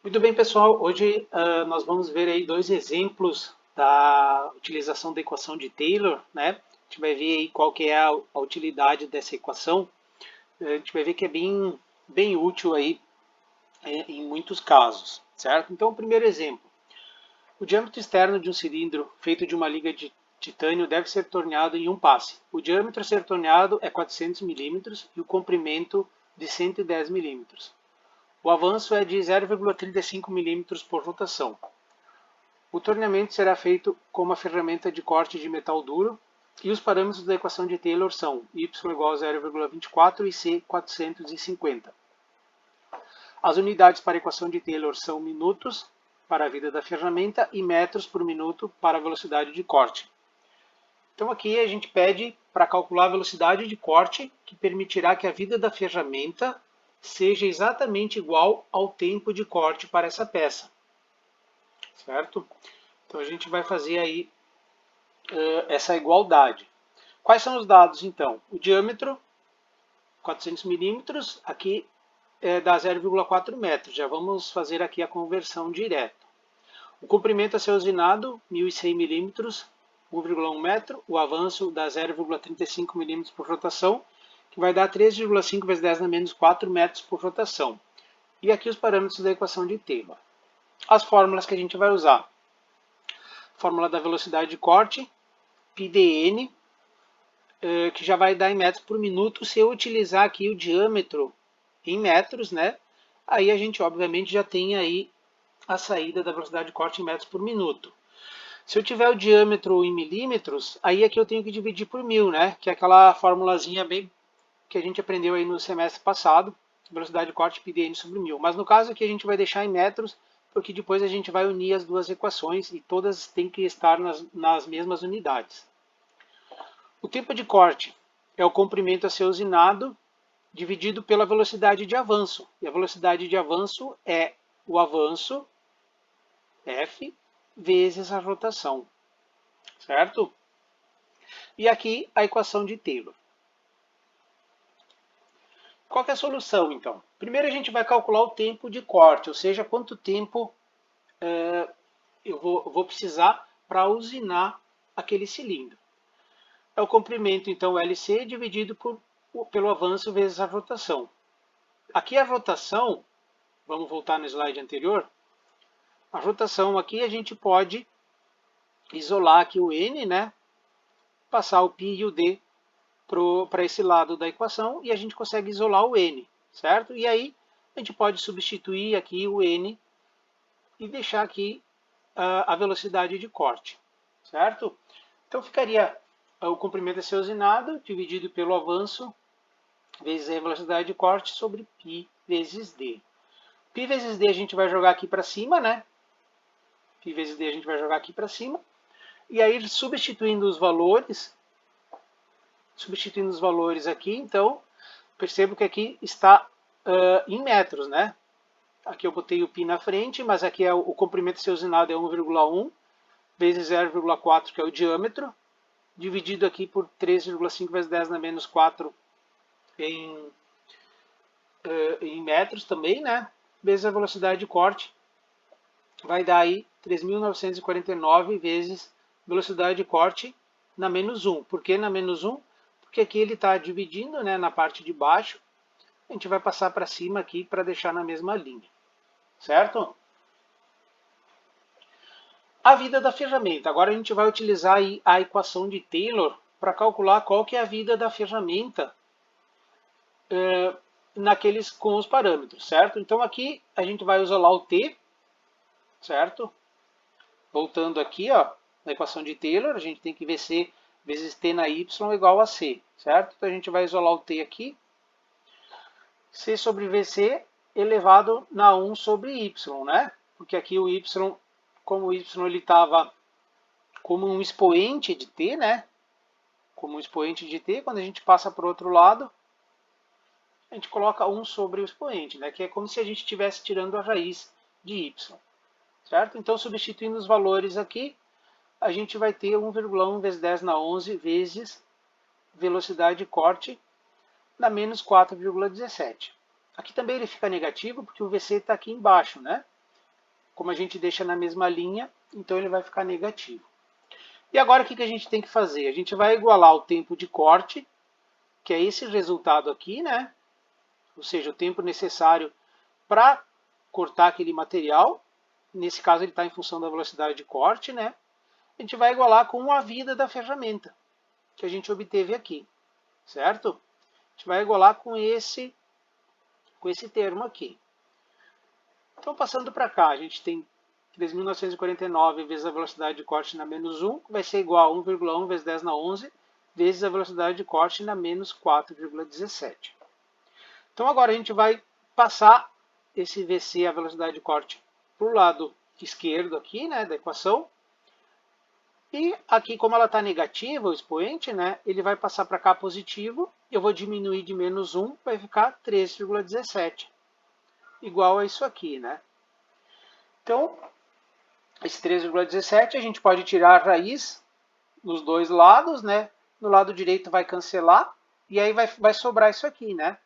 Muito bem, pessoal. Hoje nós vamos ver aí dois exemplos da utilização da equação de Taylor, né? A gente vai ver aí qual que é a utilidade dessa equação. A gente vai ver que é bem útil aí em muitos casos, certo? Então, o primeiro exemplo. O diâmetro externo de um cilindro feito de uma liga de titânio deve ser torneado em um passe. O diâmetro a ser torneado é 400 milímetros e o comprimento de 110 milímetros. O avanço é de 0,35 milímetros por rotação. O torneamento será feito com uma ferramenta de corte de metal duro e os parâmetros da equação de Taylor são y igual a 0,24 e c 450. As unidades para a equação de Taylor são minutos para a vida da ferramenta e metros por minuto para a velocidade de corte. Então aqui a gente pede para calcular a velocidade de corte, que permitirá que a vida da ferramenta seja exatamente igual ao tempo de corte para essa peça, certo? Então a gente vai fazer aí essa igualdade. Quais são os dados então? O diâmetro, 400 milímetros, aqui dá 0,4 metros. Já vamos fazer aqui a conversão direta. O comprimento a ser usinado, 1.100 milímetros, 1,1 metro. O avanço dá 0,35 milímetros por rotação, que vai dar 3,5 vezes 10 na menos 4 metros por rotação. E aqui os parâmetros da equação de Taylor. As fórmulas que a gente vai usar. Fórmula da velocidade de corte, πdn, que já vai dar em metros por minuto. Se eu utilizar aqui o diâmetro em metros, né? Aí a gente obviamente já tem aí a saída da velocidade de corte em metros por minuto. Se eu tiver o diâmetro em milímetros, aí é que eu tenho que dividir por 1000, né? Que é aquela formulazinha bem que a gente aprendeu aí no semestre passado, velocidade de corte πdn sobre 1000. Mas no caso aqui a gente vai deixar em metros, porque depois a gente vai unir as duas equações e todas têm que estar nas mesmas unidades. O tempo de corte é o comprimento a ser usinado dividido pela velocidade de avanço. E a velocidade de avanço é o avanço, F, vezes a rotação, certo? E aqui a equação de Taylor. Qual que é a solução, então? Primeiro a gente vai calcular o tempo de corte, ou seja, quanto tempo eu vou precisar para usinar aquele cilindro. É o comprimento, então, LC dividido pelo avanço vezes a rotação. Aqui a rotação, vamos voltar no slide anterior, a rotação aqui a gente pode isolar aqui o N, né? Passar o π e o d para esse lado da equação e a gente consegue isolar o N, certo? E aí a gente pode substituir aqui o N e deixar aqui a velocidade de corte, certo? Então ficaria o comprimento a ser usinado dividido pelo avanço vezes a velocidade de corte sobre π vezes d. Π vezes d a gente vai jogar aqui para cima, né? Π vezes d a gente vai jogar aqui para cima. E aí, substituindo os valores aqui, então, percebo que aqui está em metros, né? Aqui eu botei o π na frente, mas aqui o comprimento a ser usinado é 1,1 vezes 0,4, que é o diâmetro, dividido aqui por 3,5 vezes 10 na menos 4 em metros também, né? Vezes a velocidade de corte, vai dar aí 3.949 vezes velocidade de corte na menos 1. Por que na menos 1? Porque aqui ele está dividindo, né, na parte de baixo. A gente vai passar para cima aqui para deixar na mesma linha. Certo? A vida da ferramenta. Agora a gente vai utilizar aí a equação de Taylor para calcular qual que é a vida da ferramenta com os parâmetros, certo? Então aqui a gente vai isolar o T, certo? Voltando aqui, ó, na equação de Taylor, a gente tem que ver C vezes T na Y igual a C, certo? Então a gente vai isolar o T aqui. C sobre VC elevado na 1 sobre Y, né? Porque aqui o Y, como o Y ele estava como um expoente de T, né? Como um expoente de T, quando a gente passa para o outro lado, a gente coloca 1 sobre o expoente, né? Que é como se a gente estivesse tirando a raiz de Y. Certo? Então, substituindo os valores aqui, a gente vai ter 1,1 vezes 10 na 11 vezes velocidade de corte na menos 4,17. Aqui também ele fica negativo, porque o VC está aqui embaixo, né? como a gente deixa na mesma linha, então ele vai ficar negativo. E agora o que a gente tem que fazer? A gente vai igualar o tempo de corte, que é esse resultado aqui, né? Ou seja, o tempo necessário para cortar aquele material. Nesse caso ele está em função da velocidade de corte, né? A gente vai igualar com a vida da ferramenta que a gente obteve aqui, certo? A gente vai igualar com esse termo aqui. Então, passando para cá, a gente tem 3.949 vezes a velocidade de corte na menos 1, vai ser igual a 1,1 vezes 10 na 11, vezes a velocidade de corte na menos 4,17. Então, agora a gente vai passar esse VC, a velocidade de corte, para o lado esquerdo aqui, né, da equação. E aqui, como ela está negativa, o expoente, né, ele vai passar para cá positivo. Eu vou diminuir de menos 1, vai ficar 3,17. Igual a isso aqui, né? Então, esse 3,17 a gente pode tirar a raiz nos dois lados, né? No lado direito vai cancelar, e aí vai sobrar isso aqui, né?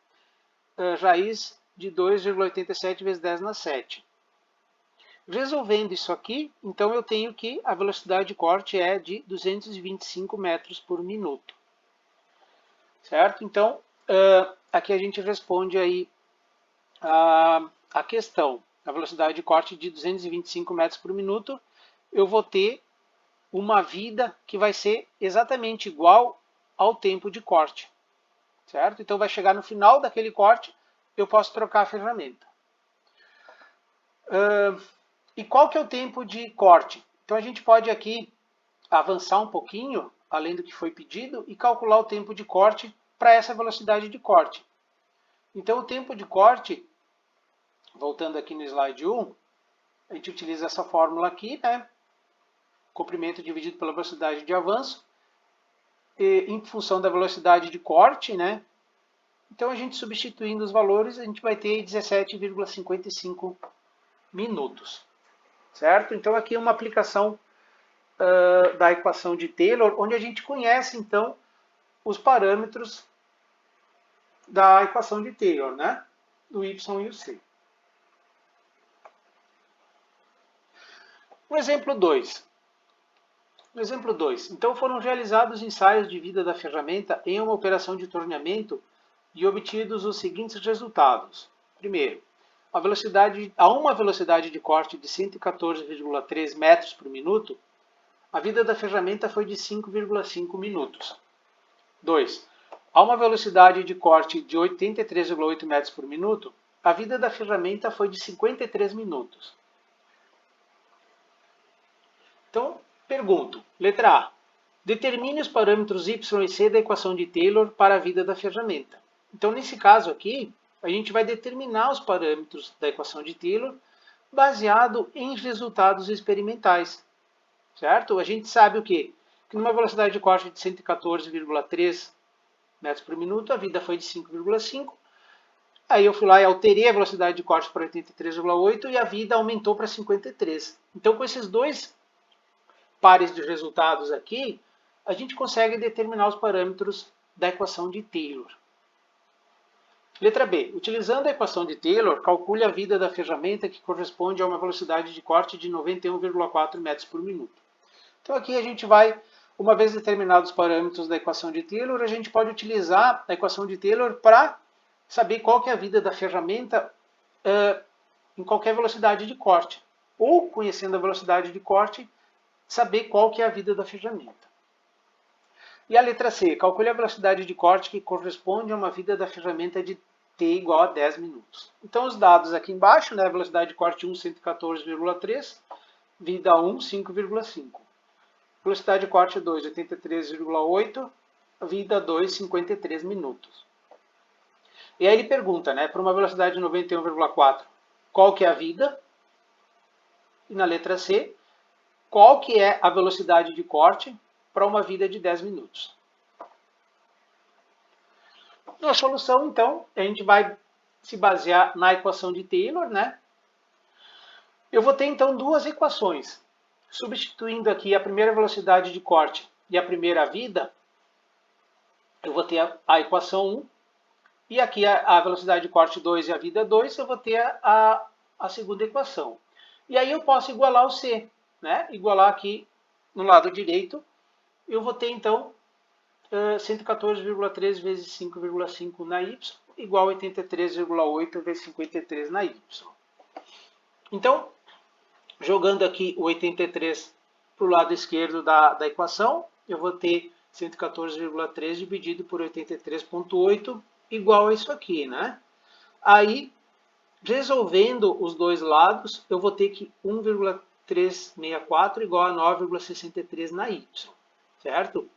Raiz de 2,87 vezes 10 na 7. Resolvendo isso aqui, então eu tenho que a velocidade de corte é de 225 metros por minuto. Certo? Então, aqui a gente responde aí a questão. A velocidade de corte de 225 metros por minuto, eu vou ter uma vida que vai ser exatamente igual ao tempo de corte. Certo? Então vai chegar no final daquele corte, eu posso trocar a ferramenta. E qual que é o tempo de corte? Então a gente pode aqui avançar um pouquinho, além do que foi pedido, e calcular o tempo de corte para essa velocidade de corte. Então o tempo de corte, voltando aqui no slide 1, a gente utiliza essa fórmula aqui, né? Comprimento dividido pela velocidade de avanço, em função da velocidade de corte, né? Então a gente substituindo os valores, a gente vai ter 17,55 minutos. Certo? Então aqui é uma aplicação da equação de Taylor, onde a gente conhece então os parâmetros da equação de Taylor, né? Do y e o c. No exemplo 2. No exemplo 2, então foram realizados ensaios de vida da ferramenta em uma operação de torneamento e obtidos os seguintes resultados. Primeiro, a uma velocidade de corte de 114,3 metros por minuto, a vida da ferramenta foi de 5,5 minutos. 2. A uma velocidade de corte de 83,8 metros por minuto, a vida da ferramenta foi de 53 minutos. Então, pergunto. Letra A. Determine os parâmetros y e c da equação de Taylor para a vida da ferramenta. Então, nesse caso aqui, a gente vai determinar os parâmetros da equação de Taylor baseado em resultados experimentais. Certo? A gente sabe o quê? Que numa velocidade de corte de 114,3 metros por minuto, a vida foi de 5,5. Aí eu fui lá e alterei a velocidade de corte para 83,8 e a vida aumentou para 53. Então, com esses dois pares de resultados aqui, a gente consegue determinar os parâmetros da equação de Taylor. Letra B. Utilizando a equação de Taylor, calcule a vida da ferramenta que corresponde a uma velocidade de corte de 91,4 metros por minuto. Então aqui a gente vai, uma vez determinados os parâmetros da equação de Taylor, a gente pode utilizar a equação de Taylor para saber qual que é a vida da ferramenta em qualquer velocidade de corte. Ou, conhecendo a velocidade de corte, saber qual que é a vida da ferramenta. E a letra C, calcule a velocidade de corte que corresponde a uma vida da ferramenta de t igual a 10 minutos. Então os dados aqui embaixo, né, velocidade de corte 1, 114,3, vida 1, 5,5. Velocidade de corte 2, 83,8, vida 2, 53 minutos. E aí ele pergunta, né, para uma velocidade de 91,4, qual que é a vida? E na letra C, qual que é a velocidade de corte para uma vida de 10 minutos. Na solução, então, a gente vai se basear na equação de Taylor, né? Eu vou ter, então, duas equações. Substituindo aqui a primeira velocidade de corte e a primeira vida, eu vou ter a equação 1. E aqui a velocidade de corte 2 e a vida 2, eu vou ter a segunda equação. E aí eu posso igualar o C, né? Igualar aqui no lado direito, eu vou ter então 114,3 vezes 5,5 na Y, igual a 83,8 vezes 53 na Y. Então, jogando aqui o 83 para o lado esquerdo da equação, eu vou ter 114,3 dividido por 83,8, igual a isso aqui, né? Aí, resolvendo os dois lados, eu vou ter que 1,364 igual a 9,63 na Y, certo?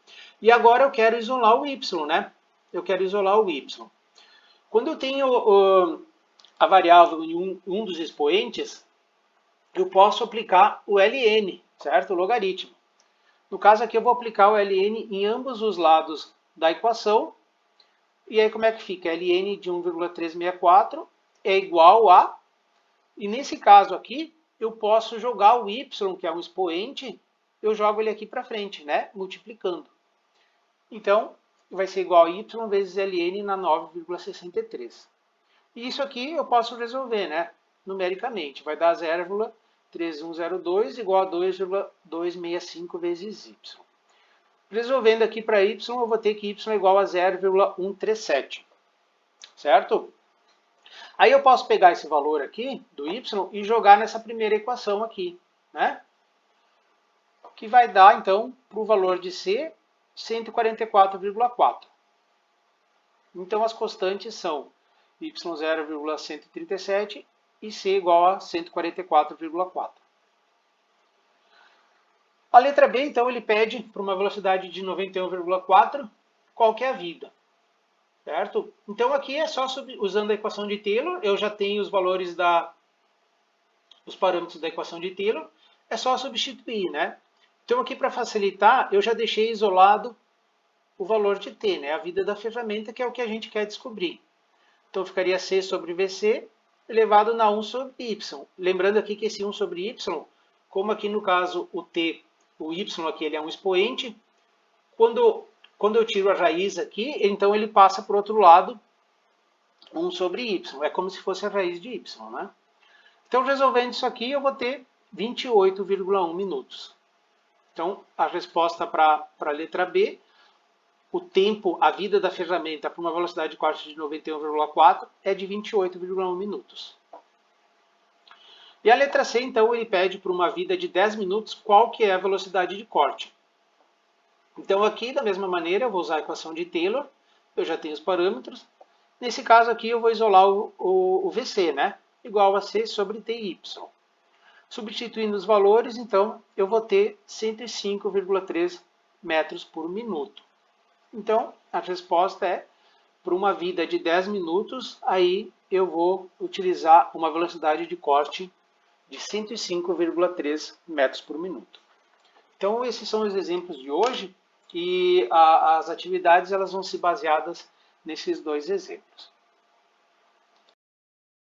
E agora eu quero isolar o Y, né? Eu quero isolar o Y. Quando eu tenho a variável em um dos expoentes, eu posso aplicar o ln, certo? O logaritmo. No caso aqui eu vou aplicar o ln em ambos os lados da equação. E aí como é que fica? ln de 1,364 é igual a... E nesse caso aqui, eu posso jogar o y, que é um expoente, eu jogo ele aqui para frente, né? Multiplicando. Então, vai ser igual a y vezes ln na 9,63. E isso aqui eu posso resolver, né? Numericamente. Vai dar 0,3102 igual a 2,265 vezes y. Resolvendo aqui para y, eu vou ter que y é igual a 0,137. Certo? Aí eu posso pegar esse valor aqui, do y, e jogar nessa primeira equação aqui, né? Que vai dar, então, para o valor de C, 144,4. Então, as constantes são y 0,137 e C igual a 144,4. A letra B, então, ele pede para uma velocidade de 91,4, qual que é a vida? Certo? Então, aqui é só usando a equação de Taylor, eu já tenho os valores os parâmetros da equação de Taylor, é só substituir, né? Então, aqui para facilitar, eu já deixei isolado o valor de t, né? A vida da ferramenta, que é o que a gente quer descobrir. Então, ficaria C sobre VC elevado na 1 sobre Y. Lembrando aqui que esse 1 sobre Y, como aqui no caso o t, o y aqui ele é um expoente, quando eu tiro a raiz aqui, então ele passa para o outro lado 1 sobre y. É como se fosse a raiz de y, né? Então, resolvendo isso aqui, eu vou ter 28,1 minutos. Então, a resposta para a letra B, o tempo, a vida da ferramenta para uma velocidade de corte de 91,4 é de 28,1 minutos. E a letra C, então, ele pede por uma vida de 10 minutos qual que é a velocidade de corte. Então, aqui, da mesma maneira, eu vou usar a equação de Taylor, eu já tenho os parâmetros. Nesse caso aqui, eu vou isolar o VC, né? Igual a C sobre TY. Substituindo os valores, então, eu vou ter 105,3 metros por minuto. Então, a resposta é, por uma vida de 10 minutos, aí eu vou utilizar uma velocidade de corte de 105,3 metros por minuto. Então, esses são os exemplos de hoje e as atividades elas vão ser baseadas nesses dois exemplos.